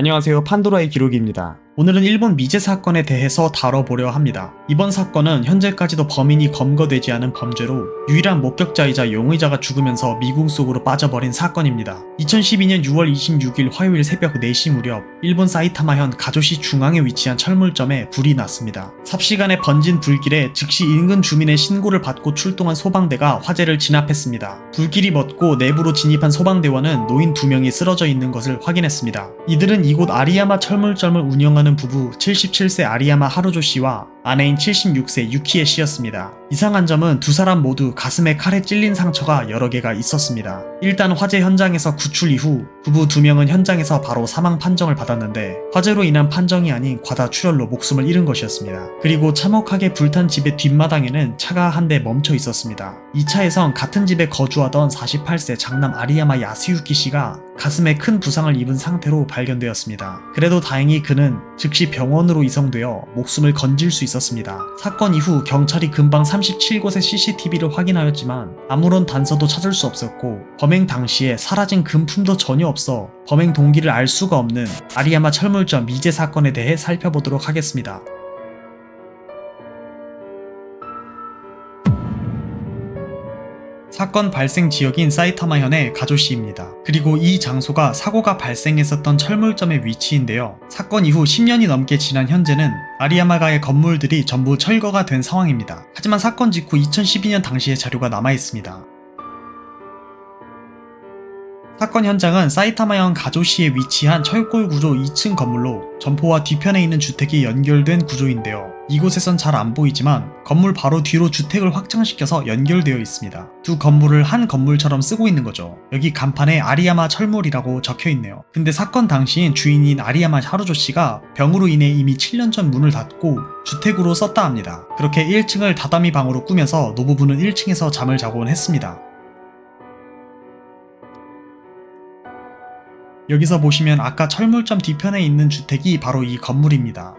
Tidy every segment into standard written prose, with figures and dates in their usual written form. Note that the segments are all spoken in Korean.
안녕하세요, 판도라의 기록입니다. 오늘은 일본 미제 사건에 대해서 다뤄보려 합니다. 이번 사건은 현재까지도 범인이 검거되지 않은 범죄로 유일한 목격자이자 용의자가 죽으면서 미궁 속으로 빠져버린 사건입니다. 2012년 6월 26일 화요일 새벽 4시 무렵 일본 사이타마현 가조시 중앙에 위치한 철물점에 불이 났습니다. 삽시간에 번진 불길에 즉시 인근 주민의 신고를 받고 출동한 소방대가 화재를 진압했습니다. 불길이 멎고 내부로 진입한 소방대원은 노인 2명이 쓰러져 있는 것을 확인했습니다. 이들은 이곳 아리야마 철물점을 운영하는 부부 77세 아리야마 하루조 씨와 아내인 76세 유키에 씨였습니다. 이상한 점은 두 사람 모두 가슴에 칼에 찔린 상처가 여러 개가 있었습니다. 일단 화재 현장에서 구출 이후 부부 2명은 현장에서 바로 사망 판정을 받았는데 화재로 인한 판정이 아닌 과다출혈로 목숨을 잃은 것이었습니다. 그리고 참혹하게 불탄 집의 뒷마당에는 차가 한 대 멈춰 있었습니다. 이 차에선 같은 집에 거주하던 48세 장남 아리야마 야스유키 씨가 가슴에 큰 부상을 입은 상태로 발견되었습니다. 그래도 다행히 그는 즉시 병원으로 이송되어 목숨을 건질 수 있었습니다. 사건 이후 경찰이 금방 37곳의 CCTV를 확인하였지만 아무런 단서도 찾을 수 없었고 범행 당시에 사라진 금품도 전혀 없어 범행 동기를 알 수가 없는 아리야마 철물점 미제 사건에 대해 살펴보도록 하겠습니다. 사건 발생 지역인 사이타마현의 가조시입니다. 그리고 이 장소가 사고가 발생했었던 철물점의 위치인데요. 사건 이후 10년이 넘게 지난 현재는 아리야마가의 건물들이 전부 철거가 된 상황입니다. 하지만 사건 직후 2012년 당시의 자료가 남아있습니다. 사건 현장은 사이타마현 가조시에 위치한 철골 구조 2층 건물로 점포와 뒤편에 있는 주택이 연결된 구조인데요. 이곳에선 잘 안 보이지만 건물 바로 뒤로 주택을 확장시켜서 연결되어 있습니다. 두 건물을 한 건물처럼 쓰고 있는 거죠. 여기 간판에 아리야마 철물이라고 적혀 있네요. 근데 사건 당시엔 주인인 아리야마 하루조 씨가 병으로 인해 이미 7년 전 문을 닫고 주택으로 썼다 합니다. 그렇게 1층을 다다미 방으로 꾸며서 노부부는 1층에서 잠을 자곤 했습니다. 여기서 보시면 아까 철물점 뒤편에 있는 주택이 바로 이 건물입니다.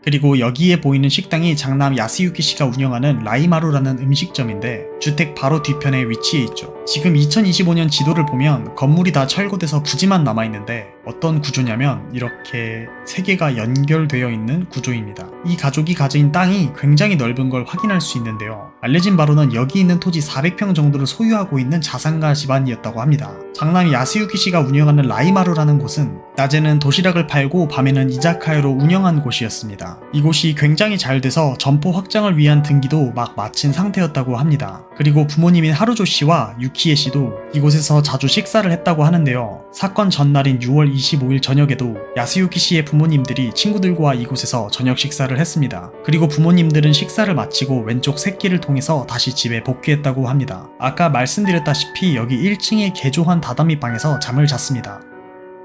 그리고 여기에 보이는 식당이 장남 야스유키 씨가 운영하는 라이마루라는 음식점인데 주택 바로 뒤편에 위치해 있죠. 지금 2025년 지도를 보면 건물이 다 철거돼서 부지만 남아있는데 어떤 구조냐면 이렇게 세 개가 연결되어 있는 구조입니다. 이 가족이 가진 땅이 굉장히 넓은 걸 확인할 수 있는데요. 알려진 바로는 여기 있는 토지 400평 정도를 소유하고 있는 자산가 집안이었다고 합니다. 장남 야스유키 씨가 운영하는 라이마루라는 곳은 낮에는 도시락을 팔고 밤에는 이자카야로 운영한 곳이었습니다. 이곳이 굉장히 잘 돼서 점포 확장을 위한 등기도 막 마친 상태였다고 합니다. 그리고 부모님인 하루조 씨와 유키에 씨도 이곳에서 자주 식사를 했다고 하는데요. 사건 전날인 6월 25일 저녁에도 야스유키 씨의 부모님들이 친구들과 이곳에서 저녁 식사를 했습니다. 그리고 부모님들은 식사를 마치고 왼쪽 샛길을 통해서 다시 집에 복귀했다고 합니다. 아까 말씀드렸다시피 여기 1층의 개조한 다다미 방에서 잠을 잤습니다.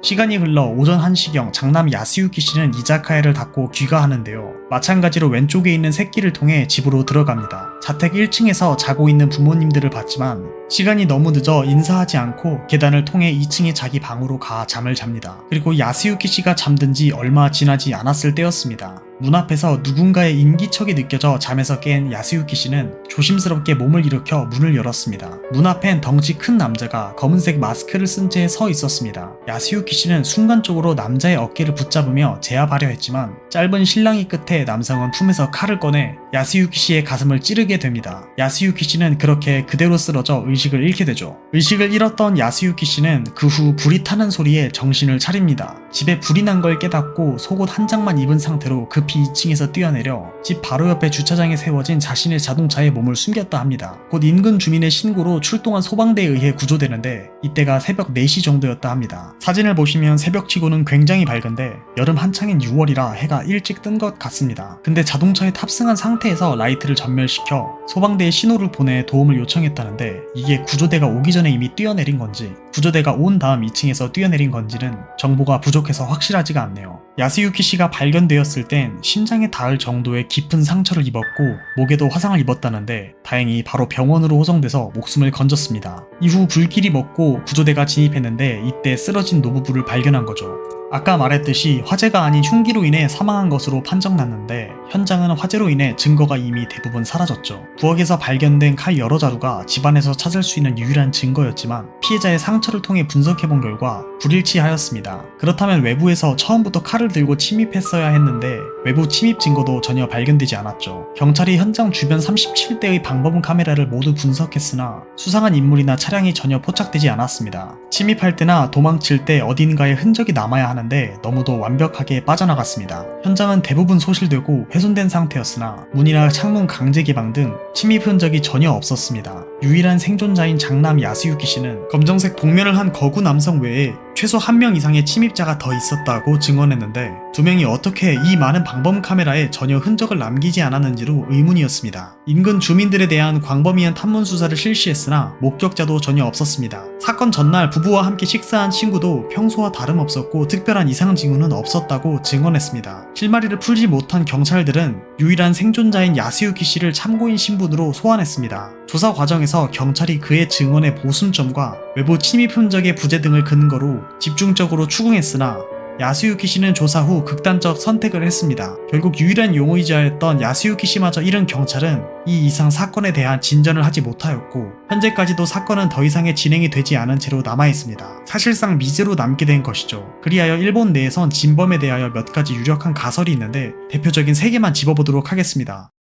시간이 흘러 오전 1시경 장남 야스유키 씨는 이자카야를 닫고 귀가하는데요. 마찬가지로 왼쪽에 있는 샛길을 통해 집으로 들어갑니다. 자택 1층에서 자고 있는 부모님들을 봤지만 시간이 너무 늦어 인사하지 않고 계단을 통해 2층의 자기 방으로 가 잠을 잡니다. 그리고 야스유키 씨가 잠든 지 얼마 지나지 않았을 때였습니다. 문 앞에서 누군가의 인기척이 느껴져 잠에서 깬 야스유키 씨는 조심스럽게 몸을 일으켜 문을 열었습니다. 문 앞엔 덩치 큰 남자가 검은색 마스크를 쓴 채 서 있었습니다. 야스유키 씨는 순간적으로 남자의 어깨를 붙잡으며 제압하려 했지만 짧은 실랑이 끝에 남성은 품에서 칼을 꺼내 야스유키 씨의 가슴을 찌르게 됩니다. 야스유키 씨는 그렇게 그대로 쓰러져 의식을 잃게 되죠. 의식을 잃었던 야스유키 씨는 그 후 불이 타는 소리에 정신을 차립니다. 집에 불이 난 걸 깨닫고 속옷 한 장만 입은 상태로 급히 2층에서 뛰어내려 집 바로 옆에 주차장에 세워진 자신의 자동차에 몸을 숨겼다 합니다. 곧 인근 주민의 신고로 출동한 소방대에 의해 구조되는데 이때가 새벽 4시 정도였다 합니다. 사진을 보시면 새벽치고는 굉장히 밝은데 여름 한창인 6월이라 해가 일찍 뜬 것 같습니다. 근데 자동차에 탑승한 상태에서 라이트를 전멸시켜 소방대에 신호를 보내 도움을 요청했다는데 이게 구조대가 오기 전에 이미 뛰어내린 건지 구조대가 온 다음 2층에서 뛰어내린 건지는 정보가 부족해서 확실하지가 않네요. 야스유키 씨가 발견되었을 땐 심장에 닿을 정도의 깊은 상처를 입었고 목에도 화상을 입었다는데 다행히 바로 병원으로 호송돼서 목숨을 건졌습니다. 이후 불길이 먹고 구조대가 진입했는데 이때 쓰러진 노부부를 발견한 거죠. 아까 말했듯이 화재가 아닌 흉기로 인해 사망한 것으로 판정났는데 현장은 화재로 인해 증거가 이미 대부분 사라졌죠. 부엌에서 발견된 칼 여러 자루가 집안에서 찾을 수 있는 유일한 증거였지만 피해자의 상처를 통해 분석해본 결과 불일치하였습니다. 그렇다면 외부에서 처음부터 칼을 들고 침입했어야 했는데 외부 침입 증거도 전혀 발견되지 않았죠. 경찰이 현장 주변 37대의 방범 카메라를 모두 분석했으나 수상한 인물이나 차량이 전혀 포착되지 않았습니다. 침입할 때나 도망칠 때 어딘가에 흔적이 남아야 하는데 너무도 완벽하게 빠져나갔습니다. 현장은 대부분 소실되고 훼손된 상태였으나 문이나 창문 강제 개방 등 침입 흔적이 전혀 없었습니다. 유일한 생존자인 장남 야스유키 씨는 검정색 복면을 한 거구 남성 외에 최소 1명 이상의 침입자가 더 있었다고 증언했는데 2명이 어떻게 이 많은 방범 카메라에 전혀 흔적을 남기지 않았는지로 의문이었습니다. 인근 주민들에 대한 광범위한 탐문 수사를 실시했으나 목격자도 전혀 없었습니다. 사건 전날 부부와 함께 식사한 친구도 평소와 다름없었고 특별한 이상 징후는 없었다고 증언했습니다. 실마리를 풀지 못한 경찰들은 유일한 생존자인 야스유키 씨를 참고인 신분으로 소환했습니다. 조사 과정에서 경찰이 그의 증언의 모순점과 외부 침입 흔적의 부재 등을 근거로 집중적으로 추궁했으나 야스유키 씨는 조사 후 극단적 선택을 했습니다. 결국 유일한 용의자였던 야스유키 씨마저 잃은 경찰은 이 이상 사건에 대한 진전을 하지 못하였고 현재까지도 사건은 더 이상의 진행이 되지 않은 채로 남아있습니다. 사실상 미제로 남게 된 것이죠. 그리하여 일본 내에선 진범에 대하여 몇 가지 유력한 가설이 있는데 대표적인 3개만 짚어보도록 하겠습니다.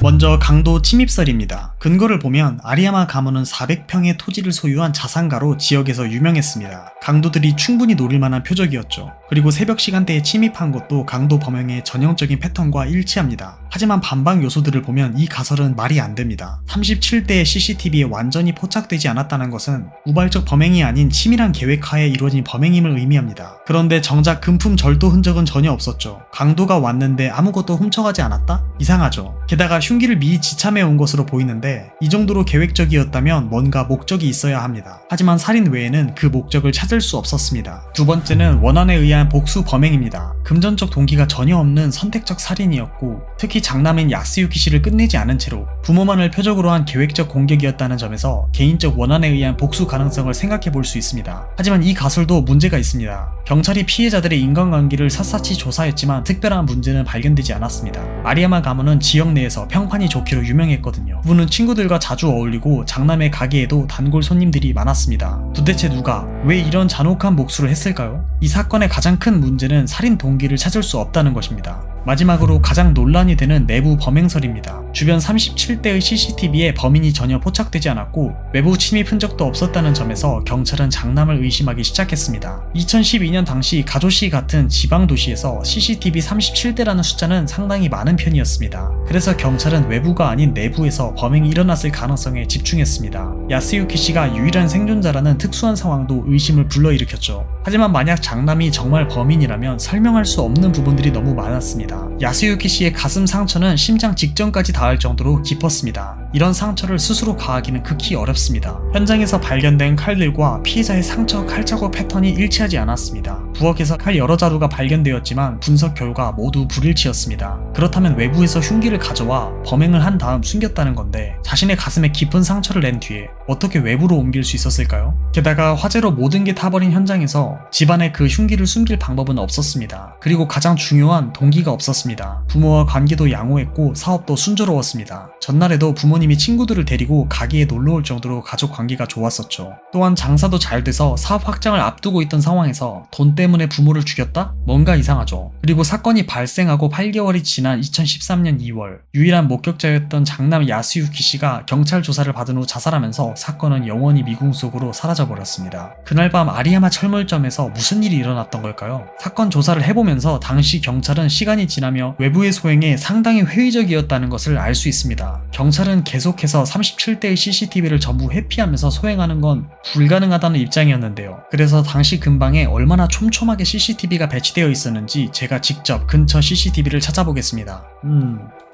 먼저 강도 침입설입니다. 근거를 보면 아리야마 가문은 400평의 토지를 소유한 자산가로 지역에서 유명했습니다. 강도들이 충분히 노릴 만한 표적이었죠. 그리고 새벽 시간대에 침입한 것도 강도 범행의 전형적인 패턴과 일치합니다. 하지만 반박 요소들을 보면 이 가설은 말이 안 됩니다. 37대의 CCTV에 완전히 포착되지 않았다는 것은 우발적 범행이 아닌 치밀한 계획하에 이루어진 범행임을 의미합니다. 그런데 정작 금품 절도 흔적은 전혀 없었죠. 강도가 왔는데 아무것도 훔쳐가지 않았다? 이상하죠. 게다가 흉기를 미리 지참해 온 것으로 보이는데 이 정도로 계획적이었다면 뭔가 목적이 있어야 합니다. 하지만 살인 외에는 그 목적을 찾을 수 없었습니다. 두 번째는 원한에 의한 복수 범행입니다. 금전적 동기가 전혀 없는 선택적 살인이었고 특히 장남인 야스유키 씨를 끝내지 않은 채로 부모만을 표적으로 한 계획적 공격이었다는 점에서 개인적 원한에 의한 복수 가능성을 생각해 볼 수 있습니다. 하지만 이 가설도 문제가 있습니다. 경찰이 피해자들의 인간관계를 샅샅이 조사했지만 특별한 문제는 발견되지 않았습니다. 아리야마 가문은 지역 내에서 평판이 좋기로 유명했거든요. 부부는 친구들과 자주 어울리고 장남의 가게에도 단골 손님들이 많았습니다. 도대체 누가 왜 이런 잔혹한 복수를 했을까요? 이 사건의 가장 큰 문제는 살인 동기를 찾을 수 없다는 것입니다. 마지막으로 가장 논란이 되는 내부 범행설입니다. 주변 37대의 CCTV에 범인이 전혀 포착되지 않았고 외부 침입 흔적도 없었다는 점에서 경찰은 장남을 의심하기 시작했습니다. 2012년 당시 가조시 같은 지방 도시에서 CCTV 37대라는 숫자는 상당히 많은 편이었습니다. 그래서 경찰은 외부가 아닌 내부에서 범행이 일어났을 가능성에 집중했습니다. 야스유키 씨가 유일한 생존자라는 특수한 상황도 의심을 불러일으켰죠. 하지만 만약 장남이 정말 범인이라면 설명할 수 없는 부분들이 너무 많았습니다. 야스유키 씨의 가슴 상처는 심장 직전까지 닿을 정도로 깊었습니다. 이런 상처를 스스로 가하기는 극히 어렵습니다. 현장에서 발견된 칼들과 피해자의 상처 칼자국 패턴이 일치하지 않았습니다. 부엌에서 칼 여러 자루가 발견되었지만 분석 결과 모두 불일치였습니다. 그렇다면 외부에서 흉기를 가져와 범행을 한 다음 숨겼다는 건데 자신의 가슴에 깊은 상처를 낸 뒤에 어떻게 외부로 옮길 수 있었을까요? 게다가 화재로 모든 게 타버린 현장에서 집안에 그 흉기를 숨길 방법은 없었습니다. 그리고 가장 중요한 동기가 없었습니다. 부모와 관계도 양호했고 사업도 순조로웠습니다. 전날에도 부모님이 친구들을 데리고 가게에 놀러올 정도로 가족 관계가 좋았었죠. 또한 장사도 잘 돼서 사업 확장을 앞두고 있던 상황에서 돈 때문에 부모를 죽였다? 뭔가 이상하죠. 그리고 사건이 발생하고 8개월이 지난 2013년 2월 유일한 목격자였던 장남 야스유키 씨가 경찰 조사를 받은 후 자살하면서 사건은 영원히 미궁 속으로 사라져버렸습니다. 그날 밤 아리야마 철물점에서 무슨 일이 일어났던 걸까요? 사건 조사를 해보면서 당시 경찰은 시간이 지나며 외부의 소행에 상당히 회의적이었다는 것을 알 수 있습니다. 경찰은 계속해서 37대의 CCTV를 전부 회피하면서 소행하는 건 불가능하다는 입장이었는데요. 그래서 당시 근방에 얼마나 촘촘하게 CCTV가 배치되어 있었는지 제가 직접 근처 CCTV를 찾아보겠습니다.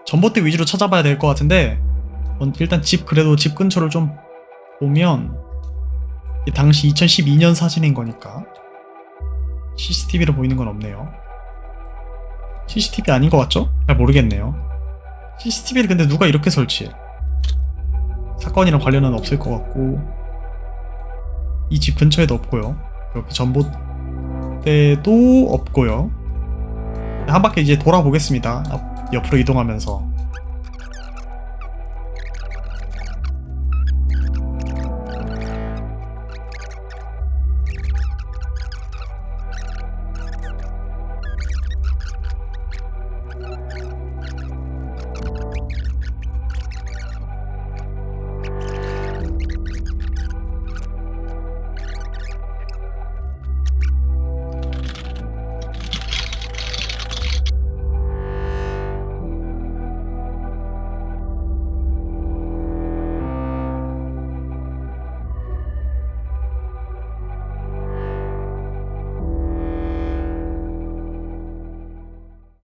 전봇대 위주로 찾아봐야 될 것 같은데 일단 그래도 집 근처를 좀 보면 당시 2012년 사진인 거니까 CCTV로 보이는 건 없네요. CCTV 아닌 것 같죠? 잘 모르겠네요. CCTV를 근데 누가 이렇게 설치해? 사건이랑 관련은 없을 것 같고 이 집 근처에도 없고요. 그렇게 전봇대도 없고요. 한 바퀴 이제 돌아보겠습니다. 옆으로 이동하면서